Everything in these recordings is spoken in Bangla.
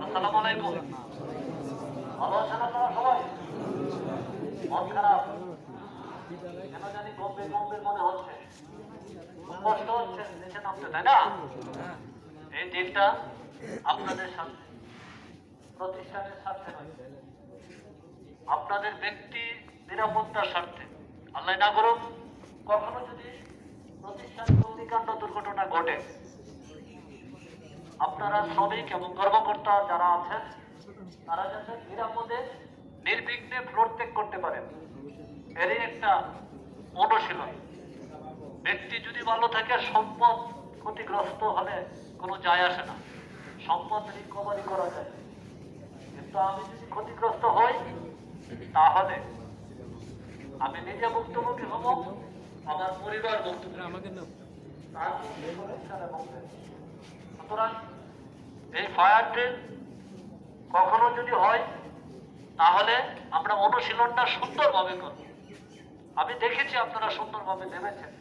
আসসালামু আলাইকুম। ভালো আছেন আপনারা সবাই? মন খারাপ কেন জানি, গম্ভীর গম্ভীর মনে হচ্ছে, কষ্ট হচ্ছে নিচে নামতে, তাই না? এই দিনটা আপনাদের স্বার্থে, প্রতিষ্ঠানের স্বার্থে নয়, আপনাদের ব্যক্তি নিরাপত্তার স্বার্থে। আল্লাহ না করুন কখনো যদি প্রতিষ্ঠানে অগ্নিকাণ্ড দুর্ঘটনা ঘটে, আপনারা শ্রমিক এবং কর্মকর্তা যারা আছেন তারা যাতে নিরাপদে নির্বিঘ্নে ফ্লোর ত্যাগ করতে পারেন, এরই একটা অনুশীলন। ব্যক্তি যদি ভালো থাকে, সম্পদ ক্ষতিগ্রস্ত হলে কোনো যায় আসে না, সম্পদ রিকভারি করা যায়। কিন্তু আমি যদি ক্ষতিগ্রস্ত হই তাহলে আমি নিজে ভুক্তভোগী হব, আমার পরিবার ভুক্তভোগী। সুতরাং এই ফায়ার ড্রিল কখনো যদি হয় তাহলে আমরা অনুশীলনটা সুন্দরভাবে করব। আমি দেখেছি আপনারা সুন্দরভাবে নেমেছেন,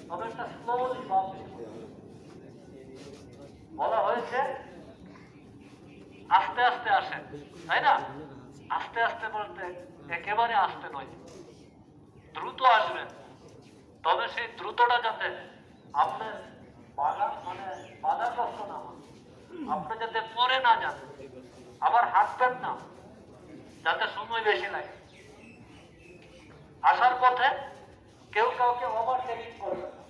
তবে একটা স্লোলি বলা হয়েছে আস্তে আস্তে আসেন, তাই না? আস্তে আস্তে বলতে একেবারে আস্তে নয়, দ্রুত আসবেন। তবে সেই দ্রুতটা যাতে আপনার বাধাগ্রস্ত না হয়, আপনি যাতে পরে না যান, আবার হাঁটবেন না যাতে সময় বেশি লাগে। আসার পথে কেউ কাউকে ওভারটেকিং করবেন না,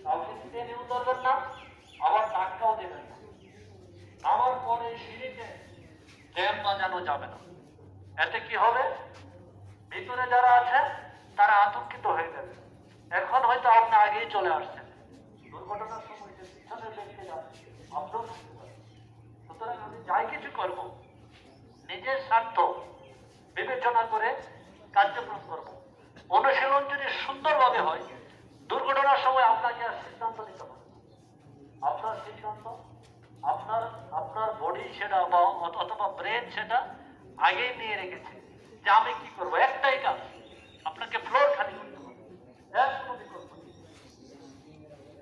কাউকে টেনেও ধরবেন না, আবার ধাক্কাও দেবেন না। আমার পরে সিঁড়িতে জ্যাম বাজানো যাবে না। এতে কি হবে, ভিতরে যারা আছে তারা আতঙ্কিত হয়ে যাবে। এখন হয়তো আপনি আগেই চলে আসছেন, দুর্ঘটনার সময় যে পিছনের ব্যক্তি যাচ্ছে আপনার। সুতরাং আমি যাই কিছু করব নিজের স্বার্থ বিবেচনা করে কার্যক্রম করব। অনুশীলন যদি সুন্দরভাবে হয়, দুর্ঘটনার সময় আপনাকে আর সিদ্ধান্ত নিতে হবে। আপনার সিদ্ধান্ত, আপনার বডি সেটা অথবা ব্রেন সেটা আগেই নিয়ে রেখেছে যে আমি কি করবো। একটাই কাজ, আপনাকে ফ্লোর খালি করতে হবে, কোনো বিকল্প নেই।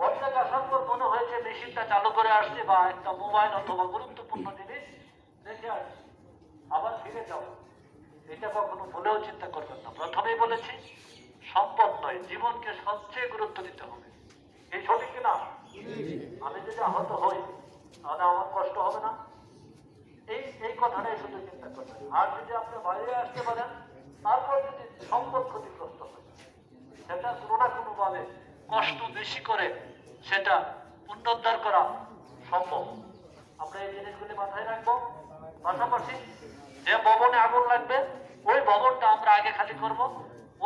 অর্ধেক আসার পর মনে হয়েছে মেশিনটা চালু করে আসছে বা একটা মোবাইল অথবা গুরুত্বপূর্ণ জিনিস দেখে আসছে, আবার ফিরে যাও, এটা কখনো ভুলেও চিন্তা করবেন না। প্রথমেই বলেছি সম্পদ নয়, জীবনকে সবচেয়ে গুরুত্ব দিতে হবে। এই সঠিক কিনা? আমি যদি আহত হই তাহলে আমার কষ্ট হবে না, এই কথাটাই শুধু চিন্তা করবেন। আর যদি আপনি বাইরে আসতে পারেন, তারপর যদি সম্পদ ক্ষতিগ্রস্ত হয়, সেটা কোনো না কোনোভাবে কষ্ট বেশি করে সেটা পুনরুদ্ধার করা সম্ভব। আমরা এই জিনিসগুলি মাথায় রাখবো। পাশাপাশি যে ভবনে আগুন লাগবে ওই ভবনটা আমরা আগে খালি করব,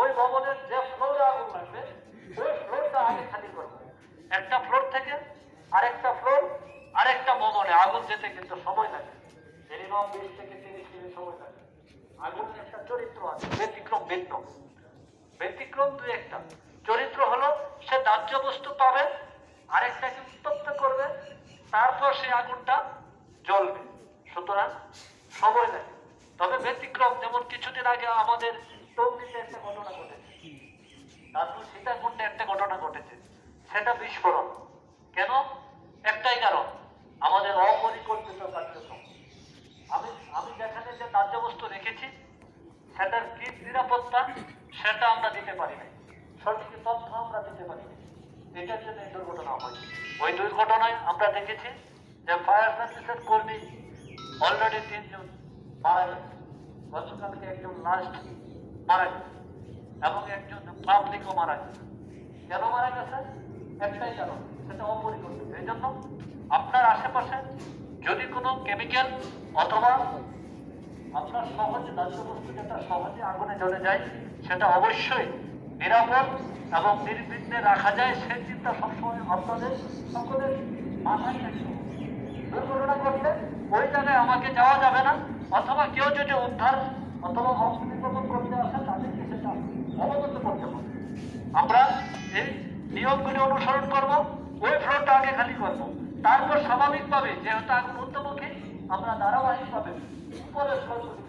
ওই ভবনের যে ফ্লোরে আগুন লাগবে ওই ফ্লোরটা আগে খালি করব। একটা ফ্লোর থেকে আরেকটা ফ্লোর, আরেকটা ভবনে আগুন যেতে কিন্তু সময় লাগে, মিনিমাম 20 থেকে 30 মিনিট সময় লাগে। আগুনের একটা চরিত্র আছে, ব্যতিক্রম ভিন্ন, ব্যতিক্রম দুই একটা চরিত্র হলো সে দাহ্য বস্তু পাবে, আরেকটাকে উত্তপ্ত করবে, তারপর সে আগুনটা জ্বলবে। সুতরাং সময় লাগে। তবে ব্যতিক্রম, যেমন কিছুদিন আগে আমাদের টঙ্গীতে একটা ঘটনা ঘটেছে, তারপর সীতাকুণ্ডে একটা ঘটনা ঘটেছে, সেটা বিস্ফোরণ। কেন? একটাই কারণ, আমাদের অপরিকল্পিত কার্যক্রম। আমি যেখানে যে দাহ্য বস্তু রেখেছি সেটার কি নিরাপত্তা সেটা আমরা দিতে পারি নাই, সঠিক তথ্য আমরা দিতে পারি না, এটার জন্য এই দুর্ঘটনা হয়। ওই দুর্ঘটনায় আমরা দেখেছি যে ফায়ার সার্ভিসের কর্মী অলরেডি 3 জন মারা গেছে, গতকালকে একজন লাস্ট মারা গেছে এবং একজন পাবলিকও মারা গেছে। কেন মারা গেছে? একটাই কারণ, সেটা অপরিকল্পিত। এই জন্য আপনার আশেপাশে যদি কোনো কেমিক্যাল অথবা আপনার সহজে দাহ্য বস্তু যেটা সহজে আগুনে জ্বলে যায়, সেটা অবশ্যই নিরাপদ এবং নির্বিঘ্নে রাখা যায়, সেই চিন্তা সবসময় আপনাদের সকলের মাথায় রাখতে হবে। দুর্ঘটনা ঘটলে ওই জায়গায় আমাকে যাওয়া যাবে না, অথবা কেউ যদি উদ্ধার অথবা অগ্নিশমন করতে আসে তাদেরকে সেটা অবগত করতে হবে। আমরা এই নিয়মগুলি অনুসরণ করব, ওই ফ্লোরটা আগে খালি করব, তারপর স্বাভাবিকভাবে যেহেতু আগুন ঊর্ধ্বমুখী আমরা ধারাবাহিকভাবে উপরের ফ্লোরগুলি